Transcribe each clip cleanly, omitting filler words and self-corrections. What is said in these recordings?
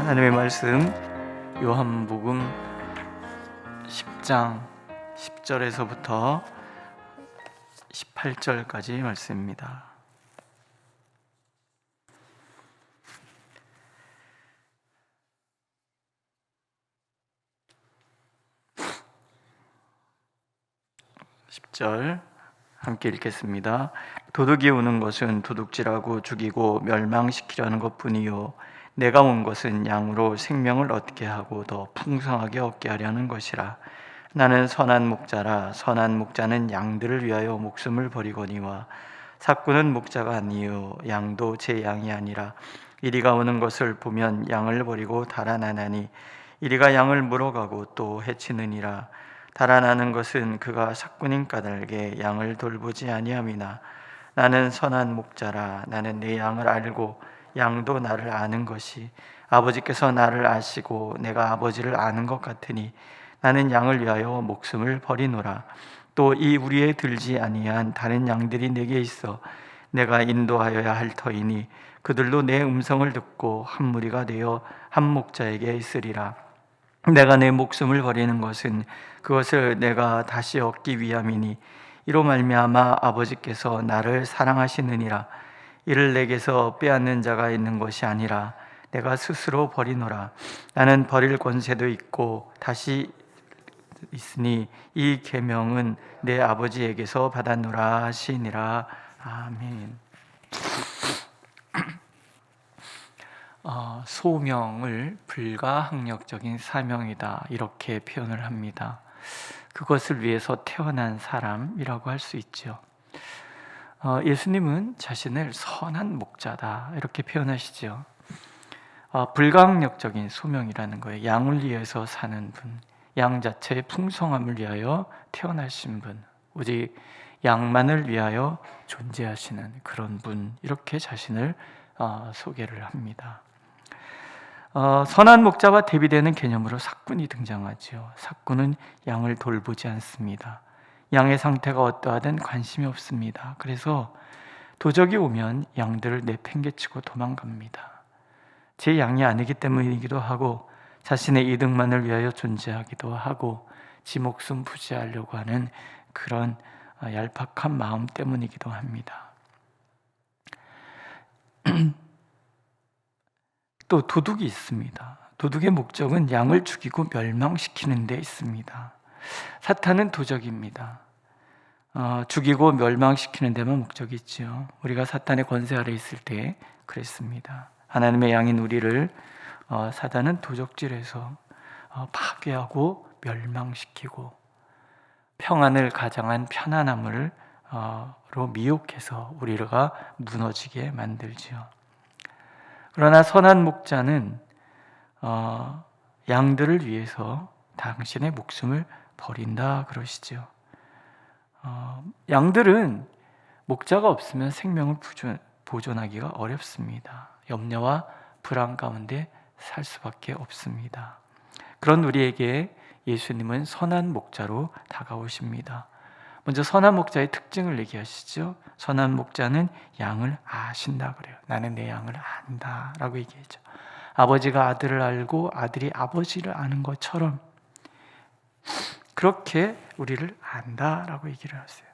하나님의 말씀 요한복음 10장 10절에서부터 18절까지 말씀입니다. (10절) 함께 읽겠습니다. 도둑이 오는 것은 도둑질하고 죽이고 멸망시키려는 것뿐이요 내가 온 것은 양으로 생명을 얻게 하고 더 풍성하게 얻게 하려는 것이라. 나는 선한 목자라. 선한 목자는 양들을 위하여 목숨을 버리거니와 삭구는 목자가 아니요 양도 제 양이 아니라. 이리가 오는 것을 보면 양을 버리고 달아나나니 이리가 양을 물어가고 또 해치느니라. 달아나는 것은 그가 삭구님 까닭에 양을 돌보지 아니함이나. 나는 선한 목자라. 나는 내 양을 알고 양도 나를 아는 것이 아버지께서 나를 아시고 내가 아버지를 아는 것 같으니 나는 양을 위하여 목숨을 버리노라. 또 이 우리에 들지 아니한 다른 양들이 내게 있어 내가 인도하여야 할 터이니 그들도 내 음성을 듣고 한 무리가 되어 한 목자에게 있으리라. 내가 내 목숨을 버리는 것은 그것을 내가 다시 얻기 위함이니 이로 말미암아 아버지께서 나를 사랑하시느니라. 이를 내게서 빼앗는 자가 있는 것이 아니라 내가 스스로 버리노라. 나는 버릴 권세도 있고 다시 있으니 이 계명은 내 아버지에게서 받았노라 하시니라. 아멘. 소명을 불가항력적인 사명이다 이렇게 표현을 합니다. 그것을 위해서 태어난 사람이라고 할 수 있죠. 예수님은 자신을 선한 목자다 이렇게 표현하시죠. 불가항력적인 소명이라는 거예요. 양을 위해서 사는 분, 양 자체의 풍성함을 위하여 태어나신 분, 오직 양만을 위하여 존재하시는 그런 분, 이렇게 자신을 소개를 합니다. 선한 목자와 대비되는 개념으로 삭군이 등장하죠. 삭군은 양을 돌보지 않습니다. 양의 상태가 어떠하든 관심이 없습니다. 그래서 도적이 오면 양들을 내팽개치고 도망갑니다. 제 양이 아니기 때문이기도 하고 자신의 이득만을 위하여 존재하기도 하고 지 목숨 부지하려고 하는 그런 얄팍한 마음 때문이기도 합니다. 또 도둑이 있습니다. 도둑의 목적은 양을 죽이고 멸망시키는 데 있습니다. 사탄은 도적입니다. 죽이고 멸망시키는 데만 목적이 있죠. 우리가 사탄의 권세 아래 있을 때 그랬습니다. 하나님의 양인 우리를 사탄은 도적질해서 파괴하고 멸망시키고 평안을 가장한 편안함으로 미혹해서 우리가 무너지게 만들지요. 그러나 선한 목자는 양들을 위해서 당신의 목숨을 버린다 그러시죠. 양들은 목자가 없으면 생명을 보존하기가 어렵습니다. 염려와 불안 가운데 살 수밖에 없습니다. 그런 우리에게 예수님은 선한 목자로 다가오십니다. 먼저 선한 목자의 특징을 얘기하시죠. 선한 목자는 양을 아신다 그래요. 나는 내 양을 안다 라고 얘기하죠. 아버지가 아들을 알고 아들이 아버지를 아는 것처럼 그렇게 우리를 안다라고 얘기를 하세요.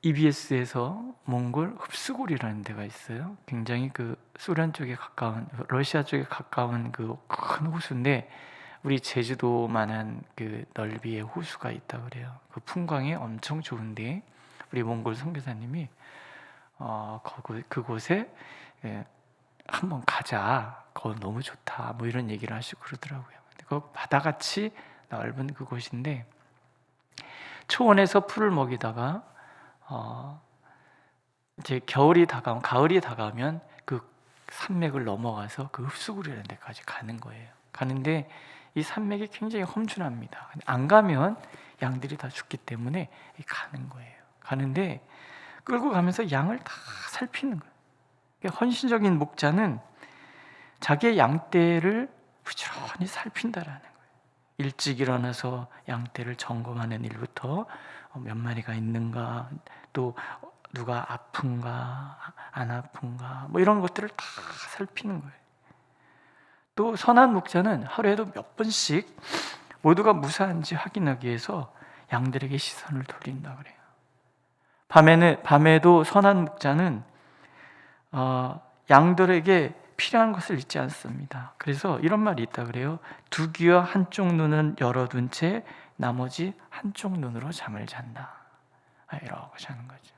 EBS에서 몽골 흡수골이라는 데가 있어요. 굉장히 그 소련 쪽에 가까운, 러시아 쪽에 가까운 그 큰 호수인데 우리 제주도만한 그 넓이의 호수가 있다 그래요. 그 풍광이 엄청 좋은데 우리 몽골 선교사님이 그곳에 한번 가자. 거기 너무 좋다. 뭐 이런 얘기를 하시고 그러더라고요. 그 바다같이 넓은 그곳인데 초원에서 풀을 먹이다가 이제 가을이 다가오면 그 산맥을 넘어가서 그 흡수구리라는 데까지 가는 거예요. 가는데 이 산맥이 굉장히 험준합니다. 안 가면 양들이 다 죽기 때문에 가는 거예요. 가는데 끌고 가면서 양을 다 살피는 거예요. 헌신적인 목자는 자기의 양떼를 부지런히 살핀다라는 거예요. 일찍 일어나서 양떼를 점검하는 일부터 몇 마리가 있는가, 또 누가 아픈가 안 아픈가 뭐 이런 것들을 다 살피는 거예요. 또 선한 목자는 하루에도 몇 번씩 모두가 무사한지 확인하기 위해서 양들에게 시선을 돌린다 그래요. 밤에도 선한 목자는 양들에게 필요한 것을 잊지 않습니다. 그래서 이런 말이 있다 그래요. 두 귀와 한쪽 눈은 열어둔 채 나머지 한쪽 눈으로 잠을 잔다. 이러고 자는 거죠.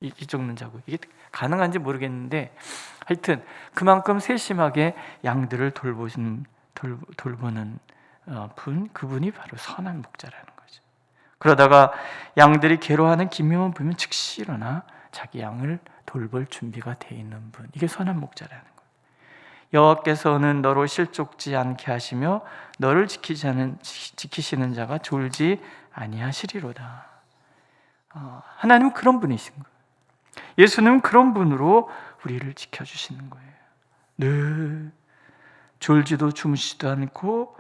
이쪽 눈 자고. 이게 가능한지 모르겠는데 하여튼 그만큼 세심하게 양들을 돌보는 분, 그분이 바로 선한 목자라는 거죠. 그러다가 양들이 괴로워하는 기묘한 보면 즉시 일어나 자기 양을 돌볼 준비가 돼 있는 분, 이게 선한 목자라는 거예요. 여호와께서는 너로 실족지 않게 하시며 너를 지키시는 자가 졸지 아니하시리로다. 하나님은 그런 분이신 거예요. 예수님은 그런 분으로 우리를 지켜주시는 거예요. 늘 졸지도 주무시지도 않고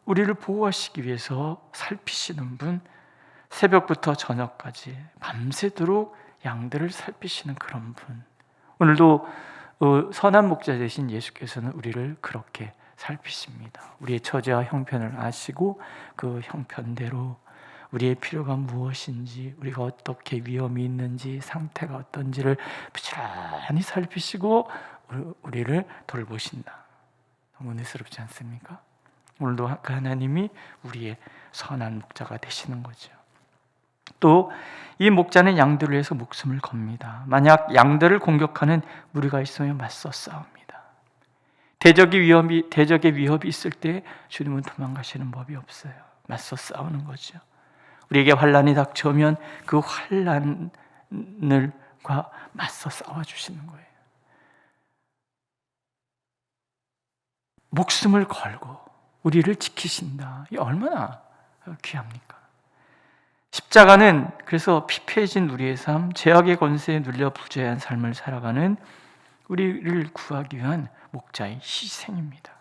우리를 보호하시기 위해서 살피시는 분, 새벽부터 저녁까지 밤새도록 양들을 살피시는 그런 분. 오늘도 선한 목자 되신 예수께서는 우리를 그렇게 살피십니다. 우리의 처지와 형편을 아시고 그 형편대로 우리의 필요가 무엇인지, 우리가 어떻게 위험이 있는지, 상태가 어떤지를 부지런히 살피시고 우리를 돌보신다. 너무 은혜스럽지 않습니까? 오늘도 그 하나님이 우리의 선한 목자가 되시는 거죠. 또 이 목자는 양들을 위해서 목숨을 겁니다. 만약 양들을 공격하는 무리가 있으면 맞서 싸웁니다. 대적의 위협이 있을 때 주님은 도망가시는 법이 없어요. 맞서 싸우는 거죠. 우리에게 환난이 닥쳐오면 그 환난과 맞서 싸워주시는 거예요. 목숨을 걸고 우리를 지키신다. 이게 얼마나 귀합니까? 십자가는 그래서 피폐해진 우리의 삶, 죄악의 권세에 눌려 부재한 삶을 살아가는 우리를 구하기 위한 목자의 희생입니다.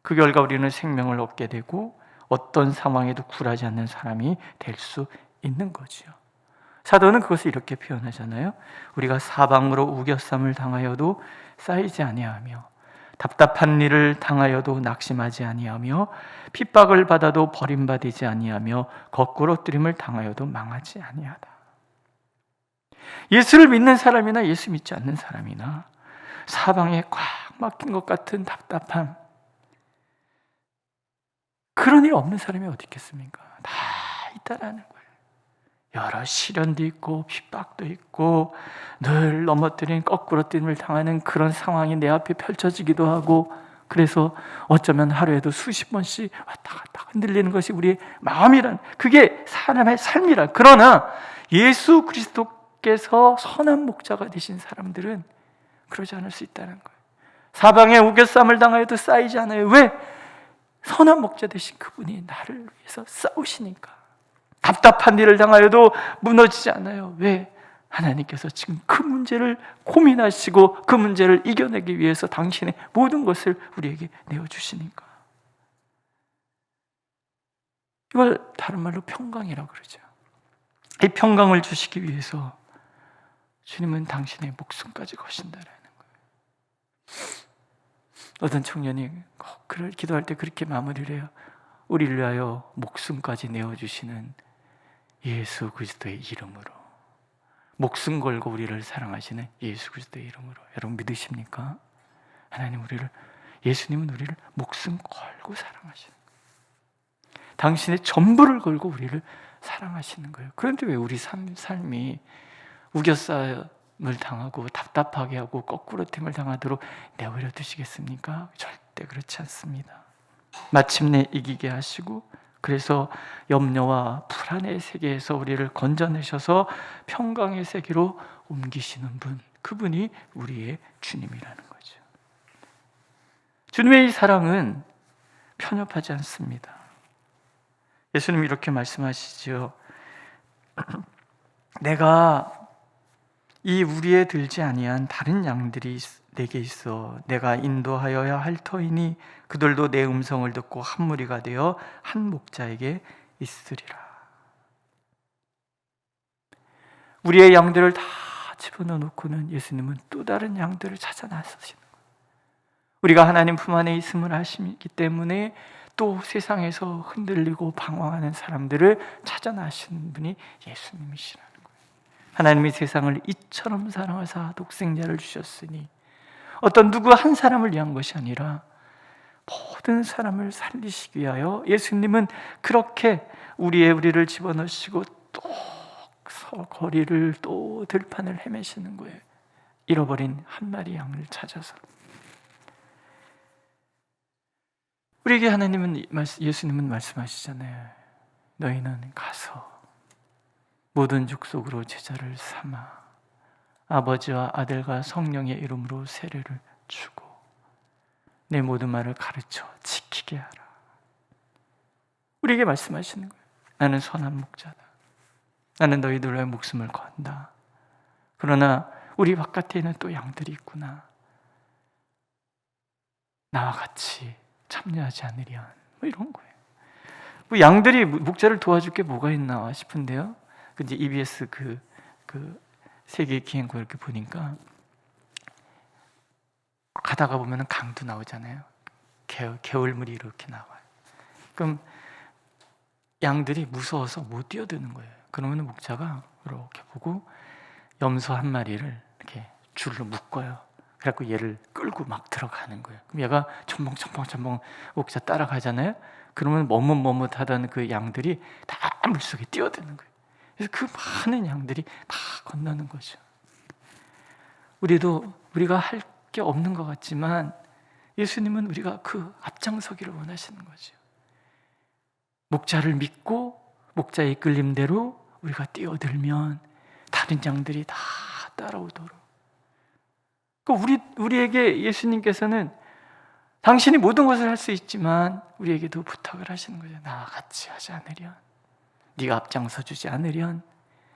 그 결과 우리는 생명을 얻게 되고 어떤 상황에도 굴하지 않는 사람이 될 수 있는 거죠. 사도는 그것을 이렇게 표현하잖아요. 우리가 사방으로 우겨쌈을 당하여도 쌓이지 아니하며 답답한 일을 당하여도 낙심하지 아니하며 핍박을 받아도 버림받지 아니하며 거꾸로 뜨림을 당하여도 망하지 아니하다. 예수를 믿는 사람이나 예수 믿지 않는 사람이나 사방에 꽉 막힌 것 같은 답답함, 그런 일 없는 사람이 어디 있겠습니까? 다 있다라는 거예요. 여러 시련도 있고 핍박도 있고 늘 넘어뜨린 거꾸로 뜸을 당하는 그런 상황이 내 앞에 펼쳐지기도 하고, 그래서 어쩌면 하루에도 수십 번씩 왔다 갔다 흔들리는 것이 우리의 마음이란, 그게 사람의 삶이란. 그러나 예수 그리스도께서 선한 목자가 되신 사람들은 그러지 않을 수 있다는 거예요. 사방에 우겨쌈을 당하여도 쌓이지 않아요. 왜? 선한 목자 되신 그분이 나를 위해서 싸우시니까. 답답한 일을 당하여도 무너지지 않아요. 왜? 하나님께서 지금 그 문제를 고민하시고 그 문제를 이겨내기 위해서 당신의 모든 것을 우리에게 내어주시니까. 이걸 다른 말로 평강이라고 그러죠. 이 평강을 주시기 위해서 주님은 당신의 목숨까지 거신다라는 거예요. 어떤 청년이 기도할 때 그렇게 마무리를 해요. 우리를 위하여 목숨까지 내어주시는 예수 그리스도의 이름으로, 목숨 걸고 우리를 사랑하시는 예수 그리스도의 이름으로. 여러분 믿으십니까? 예수님은 우리를 목숨 걸고 사랑하시는 거예요. 당신의 전부를 걸고 우리를 사랑하시는 거예요. 그런데 왜 우리 삶이 우겨싸임을 당하고 답답하게 하고 거꾸로 틈을 당하도록 내버려 두시겠습니까? 절대 그렇지 않습니다. 마침내 이기게 하시고, 그래서 염려와 불안의 세계에서 우리를 건져내셔서 평강의 세계로 옮기시는 분, 그분이 우리의 주님이라는 거죠. 주님의 이 사랑은 편협하지 않습니다. 예수님이 이렇게 말씀하시죠. 내가 이 우리에 들지 아니한 다른 양들이 내게 있어 내가 인도하여야 할 터이니 그들도 내 음성을 듣고 한 무리가 되어 한 목자에게 있으리라. 우리의 양들을 다 집어넣어 놓고는 예수님은 또 다른 양들을 찾아 나서시는 거예요. 우리가 하나님 품 안에 있음을 아시기 때문에 또 세상에서 흔들리고 방황하는 사람들을 찾아 나시는 분이 예수님이시라는 거예요. 하나님이 세상을 이처럼 사랑하사 독생자를 주셨으니 어떤 누구 한 사람을 위한 것이 아니라 모든 사람을 살리시기 위하여 예수님은 그렇게 우리를 집어넣으시고 또 거리를 또 들판을 헤매시는 거예요. 잃어버린 한 마리 양을 찾아서. 우리에게 예수님은 말씀하시잖아요. 너희는 가서 모든 족속으로 제자를 삼아 아버지와 아들과 성령의 이름으로 세례를 주고 내 모든 말을 가르쳐 지키게 하라. 우리에게 말씀하시는 거예요. 나는 선한 목자다. 나는 너희들의 목숨을 건다. 그러나 우리 바깥에는 또 양들이 있구나. 나와 같이 참여하지 않으련. 이런 거예요. 양들이 목자를 도와줄 게 뭐가 있나 싶은데요. 이제 EBS 그 세계 기행고 이렇게 보니까 가다가 보면은 강도 나오잖아요. 개울물이 이렇게 나와요. 그럼 양들이 무서워서 못 뛰어드는 거예요. 그러면 목자가 이렇게 보고 염소 한 마리를 이렇게 줄로 묶어요. 그래갖고 얘를 끌고 막 들어가는 거예요. 그럼 얘가 첨벙 목자 따라가잖아요. 그러면 머뭇머뭇하던 그 양들이 다 물속에 뛰어드는 거예요. 그래서 그 많은 양들이 다 건너는 거죠. 우리가 할 게 없는 것 같지만 예수님은 우리가 그 앞장서기를 원하시는 거죠. 목자를 믿고 목자의 이끌림대로 우리가 뛰어들면 다른 양들이 다 따라오도록. 우리에게 예수님께서는 당신이 모든 것을 할 수 있지만 우리에게도 부탁을 하시는 거죠. 나와 같이 하지 않으련, 네가 앞장서 주지 않으련,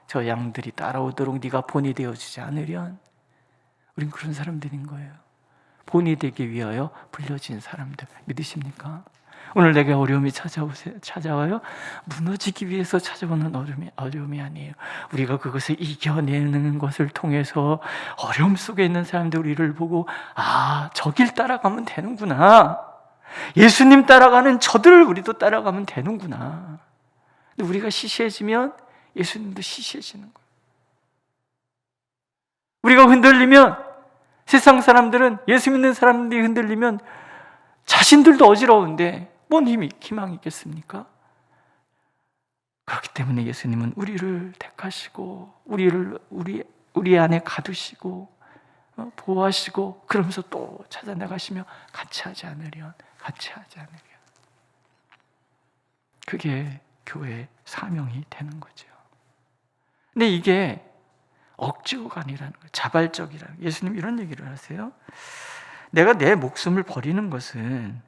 저 양들이 따라오도록 네가 본이 되어주지 않으련. 우린 그런 사람들인 거예요. 본이 되기 위하여 불려진 사람들. 믿으십니까? 오늘 내게 어려움이 찾아와요? 무너지기 위해서 찾아오는 어려움이 아니에요. 우리가 그것을 이겨내는 것을 통해서 어려움 속에 있는 사람들 우리를 보고 저 길 따라가면 되는구나. 예수님 따라가는 저들을 우리도 따라가면 되는구나. 근데 우리가 시시해지면 예수님도 시시해지는 거예요. 우리가 흔들리면 세상 사람들은, 예수 믿는 사람들이 흔들리면 자신들도 어지러운데 뭔 희망이 있겠습니까? 그렇기 때문에 예수님은 우리를 택하시고 우리 안에 가두시고 보호하시고 그러면서 또 찾아나가시며 같이 하지 않으련. 그게 교회의 사명이 되는 거죠. 근데 이게 억지가 아니라는 거예요. 자발적이라는 거예요. 예수님 이런 얘기를 하세요. 내가 내 목숨을 버리는 것은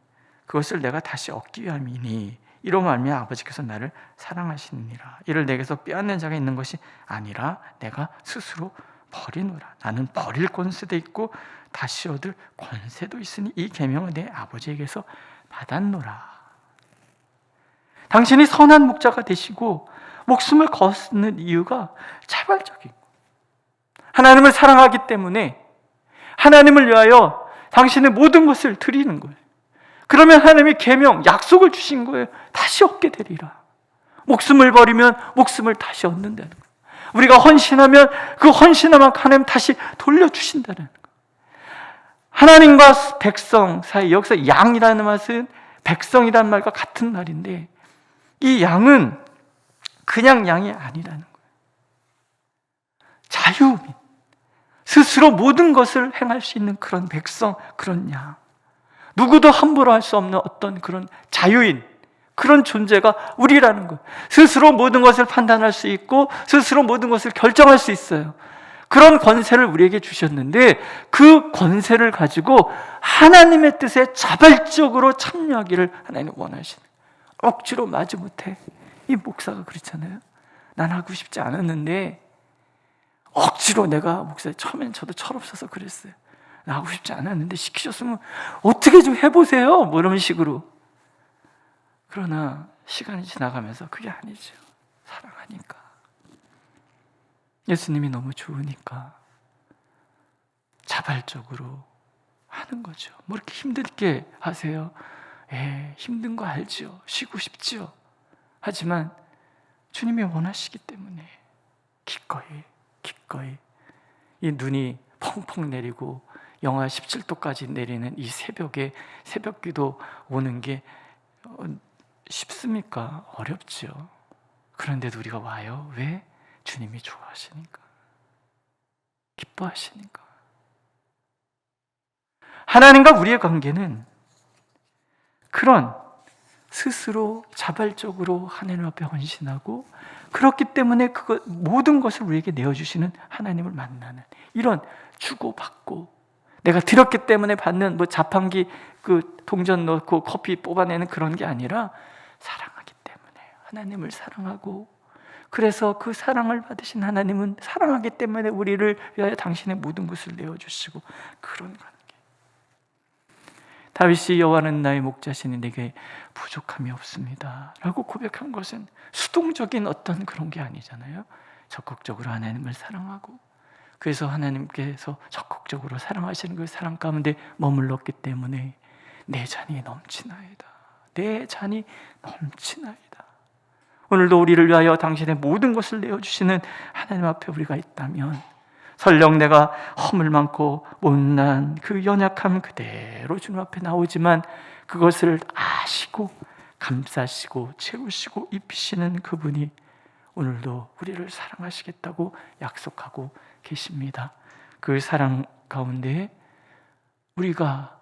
그것을 내가 다시 얻기 위함이니 이로 말미암아 아버지께서 나를 사랑하시느니라. 이를 내게서 빼앗는 자가 있는 것이 아니라 내가 스스로 버리노라. 나는 버릴 권세도 있고 다시 얻을 권세도 있으니 이 계명을 내 아버지에게서 받았노라. 당신이 선한 목자가 되시고 목숨을 거스는 이유가 자발적인 거예요. 하나님을 사랑하기 때문에 하나님을 위하여 당신의 모든 것을 드리는 거예요. 그러면 하나님이 계명, 약속을 주신 거예요. 다시 얻게 되리라. 목숨을 버리면 목숨을 다시 얻는다는 거예요. 우리가 헌신하면 그 헌신함을 하나님 다시 돌려주신다는 거예요. 하나님과 백성 사이, 여기서 양이라는 말은 백성이라는 말과 같은 말인데 이 양은 그냥 양이 아니라는 거예요. 자유민, 스스로 모든 것을 행할 수 있는 그런 백성, 그런 양, 누구도 함부로 할 수 없는 어떤 그런 자유인, 그런 존재가 우리라는 거예요. 스스로 모든 것을 판단할 수 있고 스스로 모든 것을 결정할 수 있어요. 그런 권세를 우리에게 주셨는데 그 권세를 가지고 하나님의 뜻에 자발적으로 참여하기를 하나님 원하시는 거예요. 억지로 마지못해. 이 목사가 그렇잖아요. 난 하고 싶지 않았는데 억지로 내가 목사님, 처음엔 저도 철없어서 그랬어요. 나 하고 싶지 않았는데 시키셨으면 어떻게 좀 해보세요, 뭐 이런 식으로. 그러나 시간이 지나가면서 그게 아니죠. 사랑하니까. 예수님이 너무 좋으니까 자발적으로 하는 거죠. 뭐 이렇게 힘들게 하세요? 힘든 거 알죠. 쉬고 싶죠. 하지만 주님이 원하시기 때문에 기꺼이 이 눈이 펑펑 내리고 영하 17도까지 내리는 이 새벽에 새벽기도 오는 게 쉽습니까? 어렵죠. 그런데도 우리가 와요. 왜? 주님이 좋아하시니까, 기뻐하시니까. 하나님과 우리의 관계는 그런 스스로 자발적으로 하나님 앞에 헌신하고, 그렇기 때문에 모든 것을 우리에게 내어주시는 하나님을 만나는, 이런 주고받고 내가 드렸기 때문에 받는 뭐 자판기 동전 넣고 커피 뽑아내는 그런 게 아니라 사랑하기 때문에 하나님을 사랑하고, 그래서 그 사랑을 받으신 하나님은 사랑하기 때문에 우리를 위하여 당신의 모든 것을 내어주시고, 그런 관계. 다윗이 여호와는 나의 목자시니 내게 부족함이 없습니다 라고 고백한 것은 수동적인 어떤 그런 게 아니잖아요. 적극적으로 하나님을 사랑하고, 그래서 하나님께서 적극적으로 사랑하시는 그 사랑 가운데 머물렀기 때문에 내 잔이 넘치나이다. 내 잔이 넘치나이다. 오늘도 우리를 위하여 당신의 모든 것을 내어주시는 하나님 앞에 우리가 있다면, 설령 내가 허물 많고 못난 그 연약함 그대로 주님 앞에 나오지만 그것을 아시고 감싸시고 채우시고 입히시는 그분이 오늘도 우리를 사랑하시겠다고 약속하고 계십니다. 그 사랑 가운데 우리가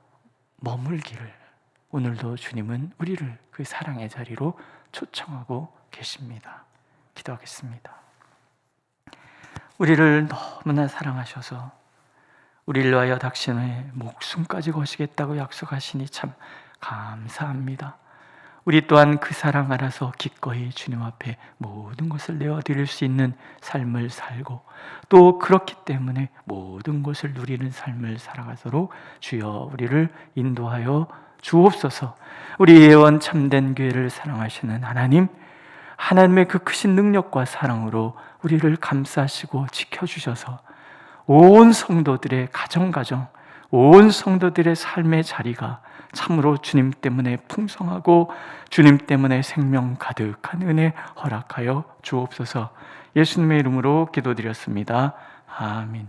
머물기를 오늘도 주님은 우리를 그 사랑의 자리로 초청하고 계십니다. 기도하겠습니다. 우리를 너무나 사랑하셔서 우리를 위하여 당신의 목숨까지 거시겠다고 약속하시니 참 감사합니다. 우리 또한 그 사랑 알아서 기꺼이 주님 앞에 모든 것을 내어드릴 수 있는 삶을 살고, 또 그렇기 때문에 모든 것을 누리는 삶을 살아가도록 주여 우리를 인도하여 주옵소서. 우리 예원 참된 교회를 사랑하시는 하나님, 하나님의 그 크신 능력과 사랑으로 우리를 감싸시고 지켜주셔서 온 성도들의 가정 온 성도들의 삶의 자리가 참으로 주님 때문에 풍성하고 주님 때문에 생명 가득한 은혜 허락하여 주옵소서. 예수님의 이름으로 기도드렸습니다. 아멘.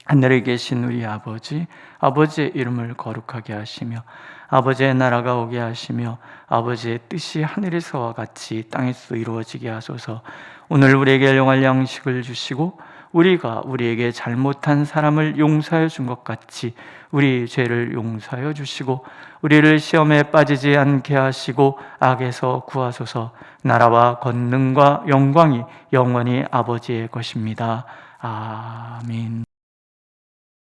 하늘에 계신 우리 아버지의 이름을 거룩하게 하시며 아버지의 나라가 오게 하시며 아버지의 뜻이 하늘에서와 같이 땅에서 이루어지게 하소서. 오늘 우리에게 일용할 양식을 주시고 우리가 우리에게 잘못한 사람을 용서해 준 것 같이 우리 죄를 용서하여 주시고 우리를 시험에 빠지지 않게 하시고 악에서 구하소서. 나라와 권능과 영광이 영원히 아버지의 것입니다. 아멘.